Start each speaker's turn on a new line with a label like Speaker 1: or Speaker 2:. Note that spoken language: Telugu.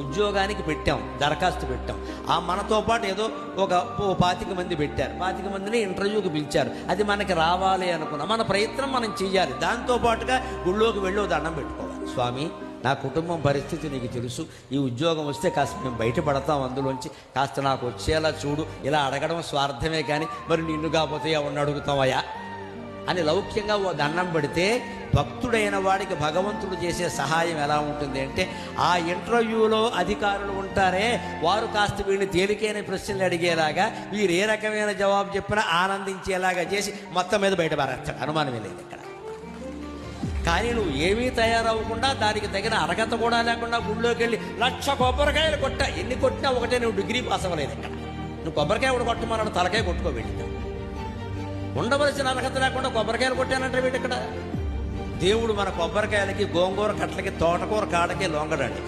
Speaker 1: ఉద్యోగానికి పెట్టాం, దరఖాస్తు పెట్టాం. ఆ మనతో పాటు ఏదో ఒక 25 మంది పెట్టారు, 25 మందిని ఇంటర్వ్యూకి పిలిచారు. అది మనకి రావాలి అనుకున్నాం. మన ప్రయత్నం మనం చెయ్యాలి. దాంతోపాటుగా గుళ్ళోకి వెళ్ళి దండం పెట్టుకోవాలి. స్వామి, నా కుటుంబం పరిస్థితి నీకు తెలుసు, ఈ ఉద్యోగం వస్తే కాస్త మేము బయటపడతాం, అందులోంచి కాస్త నాకు వచ్చేలా చూడు. ఇలా అడగడం స్వార్థమే, కానీ మరి నిన్ను కాకపోతే ఎవరిని అడుగుతావయ్యా అని లౌక్యంగా ఓ దండం పెడితే, భక్తుడైన వాడికి భగవంతుడు చేసే సహాయం ఎలా ఉంటుంది అంటే, ఆ ఇంటర్వ్యూలో అధికారులు ఉంటారే, వారు కాస్త వీడిని తేలికైన ప్రశ్నలు అడిగేలాగా, వీరు ఏ రకమైన జవాబు చెప్పినా ఆనందించేలాగా చేసి మొత్తం మీద బయట పారేస్తాడు. అనుమానమే లేదు ఇక్కడ. కానీ నువ్వు ఏమీ తయారవ్వకుండా, దానికి తగిన అర్హత కూడా లేకుండా గుళ్ళోకి వెళ్ళి 1,00,000 కొబ్బరికాయలు కొట్టా, ఎన్ని కొట్టినా ఒకటే, నువ్వు డిగ్రీ పాస్ అవ్వలేదు ఇక్కడ. నువ్వు కొబ్బరికాయ కూడా కొట్టమన్నాడు, తలకాయ కొట్టుకోబెట్టి. ఉండవలసిన అర్హత లేకుండా కొబ్బరికాయలు కొట్టానంటే వీటి ఇక్కడ. దేవుడు మన కొబ్బరికాయలకి, గోంగూర కట్టలకి, తోటకూర కాడకి లొంగడండి.